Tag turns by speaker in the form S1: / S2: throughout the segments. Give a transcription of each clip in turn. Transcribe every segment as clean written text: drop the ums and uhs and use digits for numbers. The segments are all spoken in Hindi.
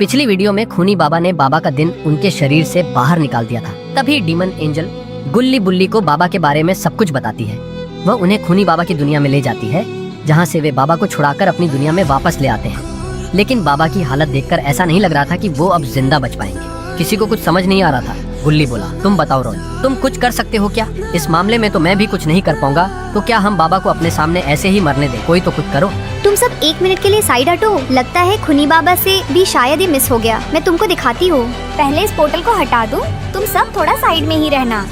S1: पिछली वीडियो में खूनी बाबा ने बाबा का दिन उनके शरीर से बाहर निकाल दिया था। तभी डीमन एंजल गुल्ली बुल्ली को बाबा के बारे में सब कुछ बताती है। वह उन्हें खूनी बाबा की दुनिया में ले जाती है, जहाँ से वे बाबा को छुड़ाकर अपनी दुनिया में वापस ले आते हैं। लेकिन बाबा की हालत देखकर ऐसा नहीं लग रहा था कि वो अब जिंदा बच पाएंगे। किसी को कुछ समझ नहीं आ रहा था। गुल्ली बोला, तुम बताओ रॉय, तुम कुछ कर सकते हो क्या? इस मामले में तो मैं भी कुछ नहीं कर पाऊंगा, तो क्या हम बाबा को अपने सामने ऐसे ही मरने दें? कोई तो कुछ करो।
S2: तुम सब 1 मिनट के लिए साइड हटो। लगता है खूनी बाबा से भी शायद ही मिस हो गया। मैं तुमको दिखाती हूँ। पहले इस पोर्टल को हटा दूँ। तुम सब थोड़ा साइड में ही रहना।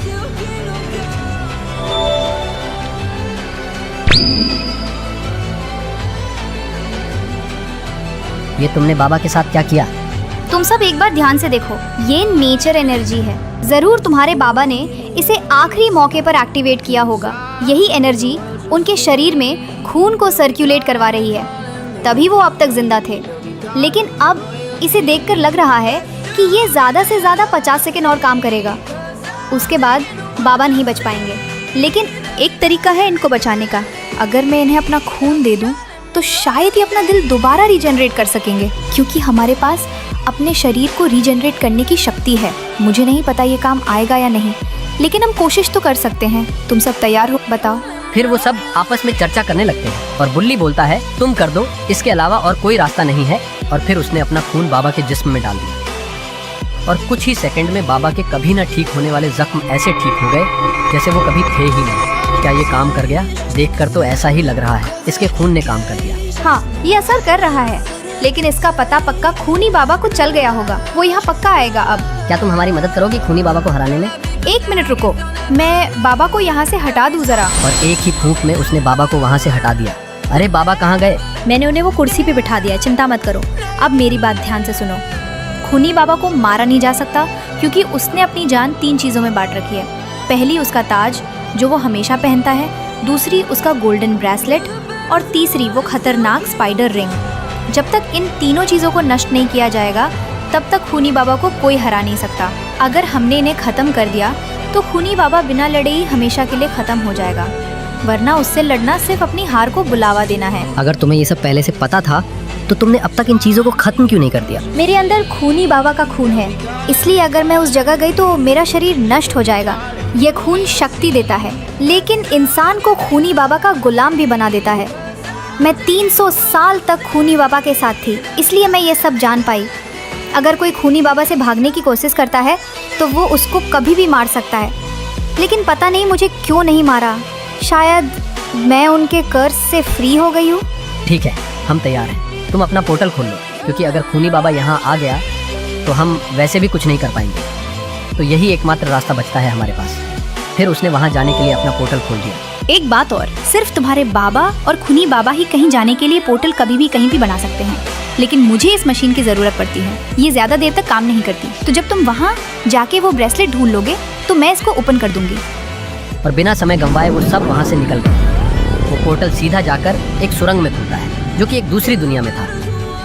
S1: ये तुमने बाबा के साथ क्या किया?
S2: तुम सब एक बार ध्यान से देखो। ये नेचर एनर्जी है। जरूर तुम्हारे बाबा ने इसे आखिरी मौके पर एक्टिवेट किया होगा। यही एनर्जी उनके शरीर में खून को सर्कुलेट करवा रही है, तभी वो अब तक जिंदा थे। लेकिन अब इसे देखकर लग रहा है कि ये ज़्यादा से ज़्यादा 50 सेकेंड और काम करेगा। उसके बाद बाबा नहीं बच पाएंगे। लेकिन एक तरीका है इनको बचाने का। अगर मैं इन्हें अपना खून दे दूं, तो शायद ये अपना दिल दोबारा रीजनरेट कर सकेंगे, क्योंकि हमारे पास अपने शरीर को रीजनरेट करने की शक्ति है। मुझे नहीं पता ये काम आएगा या नहीं, लेकिन हम कोशिश तो कर सकते हैं। तुम सब तैयार हो? बताओ।
S1: फिर वो सब आपस में चर्चा करने लगते हैं और बुल्ली बोलता है, तुम कर दो, इसके अलावा और कोई रास्ता नहीं है। और फिर उसने अपना खून बाबा के जिस्म में डाल दिया और कुछ ही सेकंड में बाबा के कभी न ठीक होने वाले जख्म ऐसे ठीक हो गए जैसे वो कभी थे ही नहीं। क्या ये काम कर गया? देखकर तो ऐसा ही लग रहा है। इसके खून ने काम कर दिया।
S2: हाँ, ये असर कर रहा है, लेकिन इसका पता पक्का खूनी बाबा को चल गया होगा। वो यहाँ पक्का आएगा अब।
S1: क्या तुम हमारी मदद करोगी खूनी बाबा को हराने में?
S2: 1 मिनट रुको, मैं बाबा को यहाँ से हटा दूँ जरा।
S1: और एक ही फूंक में उसने बाबा को वहाँ से हटा दिया। अरे बाबा कहाँ गए?
S2: मैंने उन्हें वो कुर्सी पे बिठा दिया, चिंता मत करो। अब मेरी बात ध्यान से सुनो। खूनी बाबा को मारा नहीं जा सकता, क्योंकि उसने अपनी जान 3 चीज़ों में बांट रखी है। पहली उसका ताज, जो वो हमेशा पहनता है। दूसरी उसका गोल्डन ब्रेसलेट। और तीसरी वो खतरनाक स्पाइडर रिंग। जब तक इन तीनों चीज़ों को नष्ट नहीं किया जाएगा, तब तक खूनी बाबा को कोई हरा नहीं सकता। अगर हमने इन्हें ख़त्म कर दिया, तो खूनी बाबा बिना लड़े ही हमेशा के लिए ख़त्म हो जाएगा। वरना उससे लड़ना सिर्फ अपनी हार को बुलावा देना है।
S1: अगर तुम्हें ये सब पहले से पता था, तो तुमने अब तक इन चीज़ों को खत्म क्यों नहीं कर दिया?
S2: मेरे अंदर खूनी बाबा का खून है, इसलिए अगर मैं उस जगह गई तो मेरा शरीर नष्ट हो जाएगा। ये खून शक्ति देता है, लेकिन इंसान को खूनी बाबा का गुलाम भी बना देता है। मैं 300 साल तक खूनी बाबा के साथ थी, इसलिए मैं ये सब जान पाई। अगर कोई खूनी बाबा से भागने की कोशिश करता है, तो वो उसको कभी भी मार सकता है। लेकिन पता नहीं मुझे क्यों नहीं मारा। शायद मैं उनके कर्ज से फ्री हो गई हूँ।
S1: ठीक है, हम तैयार हैं। तुम अपना पोर्टल खोल लो, क्योंकि अगर खूनी बाबा यहाँ आ गया तो हम वैसे भी कुछ नहीं कर पाएंगे। तो यही एकमात्र रास्ता बचता है हमारे पास। फिर उसने वहाँ जाने के लिए अपना पोर्टल खोल दिया।
S2: एक बात और, सिर्फ तुम्हारे बाबा और खूनी बाबा ही कहीं जाने के लिए पोर्टल कभी भी कहीं भी बना सकते हैं, लेकिन मुझे इस मशीन की ज़रूरत पड़ती है। ये ज़्यादा देर तक काम नहीं करती, तो जब तुम वहाँ जाके वो ब्रेसलेट ढूंढ लोगे, तो मैं इसको ओपन कर दूंगी।
S1: और बिना समय गंवाए वो सब वहाँ से निकल गए। वो पोर्टल सीधा जाकर एक सुरंग में खुलता है, जो कि एक दूसरी दुनिया में था,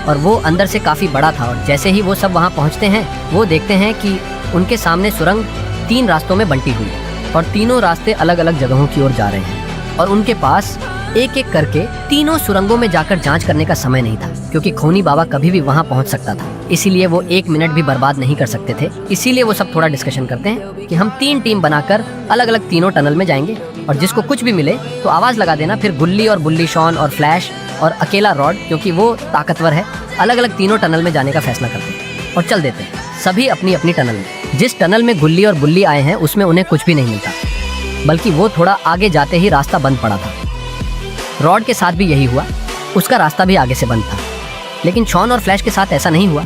S1: और वो अंदर से काफ़ी बड़ा था। और जैसे ही वो सब वहाँ पहुँचते हैं, वो देखते हैं कि उनके सामने सुरंग 3 रास्तों में बंटी हुई है, और तीनों रास्ते अलग अलग जगहों की ओर जा रहे हैं। और उनके पास एक एक करके तीनों सुरंगों में जाकर जांच करने का समय नहीं था, क्योंकि खूनी बाबा कभी भी वहां पहुंच सकता था। इसीलिए वो 1 मिनट भी बर्बाद नहीं कर सकते थे। इसीलिए वो सब थोड़ा डिस्कशन करते हैं कि हम 3 टीम बनाकर अलग अलग तीनों टनल में जाएंगे, और जिसको कुछ भी मिले तो आवाज लगा देना। फिर गुल्ली और बुल्ली, शॉन और फ्लैश और अकेला रॉड, क्योंकि वो ताकतवर है, अलग अलग तीनों टनल में जाने का फैसला करते हैं और चल देते हैं, सभी अपनी अपनी टनल में। जिस टनल में गुल्ली और बुल्ली आए हैं, उसमें उन्हें कुछ भी नहीं मिलता, बल्कि वो थोड़ा आगे जाते ही रास्ता बंद पड़ा था। रॉड के साथ भी यही हुआ, उसका रास्ता भी आगे से बंद था। लेकिन शॉन और फ्लैश के साथ ऐसा नहीं हुआ,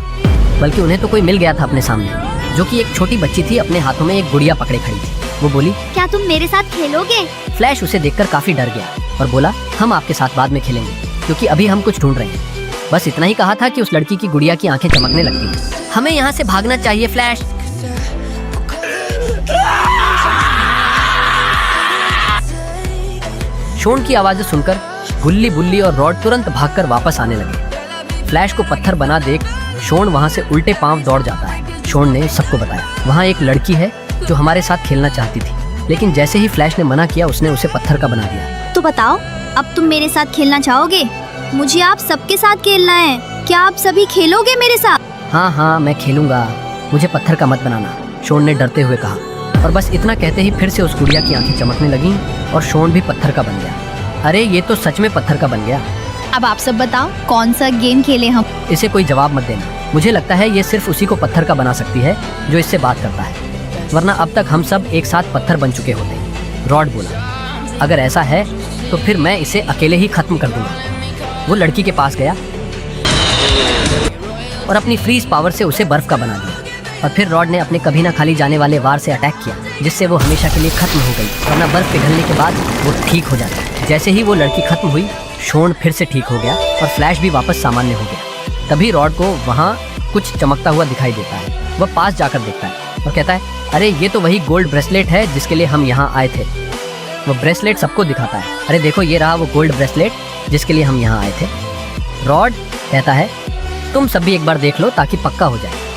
S1: बल्कि उन्हें तो कोई मिल गया था अपने सामने, जो कि एक छोटी बच्ची थी, अपने हाथों में एक गुड़िया पकड़े खड़ी थी। वो बोली,
S2: क्या तुम मेरे साथ खेलोगे?
S1: फ्लैश उसे देखकर काफी डर गया और बोला, हम आपके साथ बाद में खेलेंगे, क्योंकि अभी हम कुछ ढूंढ रहे हैं। बस इतना ही कहा था कि उस लड़की की गुड़िया की आंखें चमकने लगती हैं। हमें यहाँ से भागना चाहिए फ्लैश। शॉन की आवाज़ें सुनकर गुल्ली, बुल्ली और रॉड तुरंत भागकर वापस आने लगे। फ्लैश को पत्थर बना देख शॉन वहाँ से उल्टे पांव दौड़ जाता है। शॉन ने सबको बताया, वहाँ एक लड़की है जो हमारे साथ खेलना चाहती थी, लेकिन जैसे ही फ्लैश ने मना किया, उसने उसे पत्थर का बना दिया।
S2: तो बताओ, अब तुम मेरे साथ खेलना चाहोगे? मुझे आप सबके साथ खेलना है। क्या आप सभी खेलोगे मेरे साथ?
S1: हाँ हाँ मैं खेलूंगा, मुझे पत्थर का मत बनाना, शोन ने डरते हुए कहा। और बस इतना कहते ही फिर से उस गुड़िया की आंखें चमकने लगीं और शोन भी पत्थर का बन गया। अरे ये तो सच में पत्थर का बन गया।
S2: अब आप सब बताओ कौन सा गेम खेले हम।
S1: इसे कोई जवाब मत देना, मुझे लगता है ये सिर्फ उसी को पत्थर का बना सकती है जो इससे बात करता है, वरना अब तक हम सब एक साथ पत्थर बन चुके होते। रॉड बोला, अगर ऐसा है तो फिर मैं इसे अकेले ही खत्म कर दूंगा। वो लड़की के पास गया और अपनी फ्रीज पावर से उसे बर्फ का बना दिया। और फिर रॉड ने अपने कभी ना खाली जाने वाले वार से अटैक किया, जिससे वो हमेशा के लिए खत्म हो गई, वरना बर्फ पिघलने के बाद वो ठीक हो जाती। जैसे ही वो लड़की खत्म हुई, शोन फिर से ठीक हो गया और फ्लैश भी वापस सामान्य हो गया। तभी रॉड को वहाँ कुछ चमकता हुआ दिखाई देता है। वह पास जाकर देखता है और कहता है, अरे ये तो वही गोल्ड ब्रेसलेट है जिसके लिए हम यहाँ आए थे। वो ब्रेसलेट सबको दिखाता है, अरे देखो ये रहा वो गोल्ड ब्रेसलेट जिसके लिए हम यहाँ आए थे। रॉड कहता है, तुम सब भी एक बार देख लो ताकि पक्का हो जाए।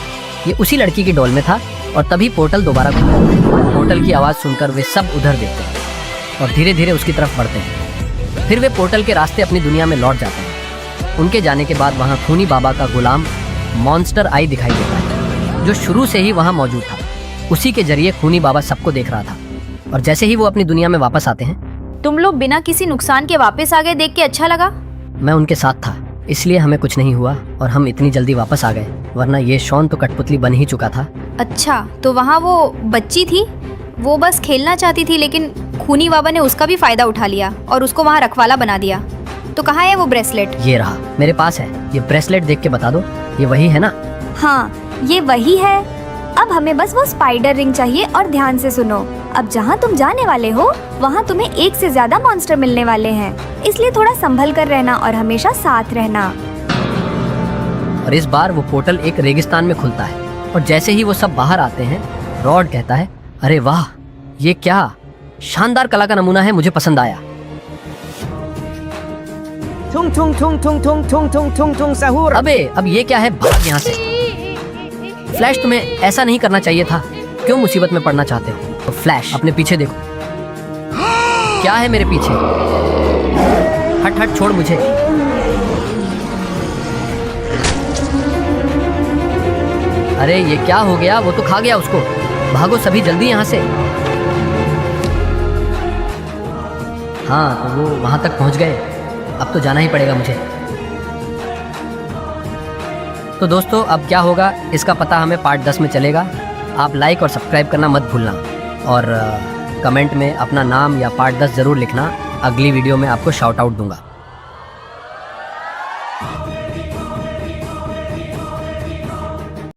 S1: ये उसी लड़की की डोल में था और तभी पोर्टल दोबारा खुलता है। पोर्टल की आवाज़ सुनकर वे सब उधर देखते हैं और धीरे धीरे उसकी तरफ बढ़ते हैं। फिर वे पोर्टल के रास्ते अपनी दुनिया में लौट जाते हैं। उनके जाने के बाद वहाँ खूनी बाबा का गुलाम मॉन्स्टर आई दिखाई देता है, जो शुरू से ही वहाँ मौजूद था। उसी के जरिए खूनी बाबा सबको देख रहा था। और जैसे ही वो अपनी दुनिया में वापस आते हैं,
S2: तुम लोग बिना किसी नुकसान के वापस आ गए, देख के अच्छा लगा।
S1: मैं उनके साथ था इसलिए हमें कुछ नहीं हुआ और हम इतनी जल्दी वापस आ गए, वरना ये शॉन तो कठपुतली बन ही चुका था।
S2: अच्छा, तो वहाँ वो बच्ची थी, वो बस खेलना चाहती थी, लेकिन खूनी बाबा ने उसका भी फायदा उठा लिया और उसको वहाँ रखवाला बना दिया। तो कहाँ है वो ब्रेसलेट?
S1: ये रहा मेरे पास है। ये ब्रेसलेट देख के बता दो, ये वही है ना?
S2: हाँ ये वही है। अब हमें बस वो स्पाइडर रिंग चाहिए। और ध्यान से सुनो, अब जहाँ तुम जाने वाले हो वहाँ तुम्हें एक से ज्यादा मॉन्स्टर मिलने वाले हैं, इसलिए थोड़ा संभल कर रहना और हमेशा साथ रहना।
S1: और इस बार वो पोर्टल एक रेगिस्तान में खुलता है और जैसे ही वो सब बाहर आते हैं, रॉड कहता है, अरे वाह, ये क्या शानदार कला का नमूना है, मुझे पसंद आया। अबे अब ये क्या है, भाग यहाँ से। फ्लैश तुम्हें ऐसा नहीं करना चाहिए था, क्यों मुसीबत में पड़ना चाहते हो? तो फ्लैश अपने पीछे देखो, क्या है मेरे पीछे? हट हट, छोड़ मुझे। अरे ये क्या हो गया, वो तो खा गया उसको। भागो सभी जल्दी यहाँ से। हाँ तो वो वहां तक पहुंच गए, अब तो जाना ही पड़ेगा मुझे। तो दोस्तों अब क्या होगा इसका पता हमें पार्ट 10 में चलेगा। आप लाइक और सब्सक्राइब करना मत भूलना और कमेंट में अपना नाम या पार्ट 10 ज़रूर लिखना, अगली वीडियो में आपको शाउट आउट दूंगा।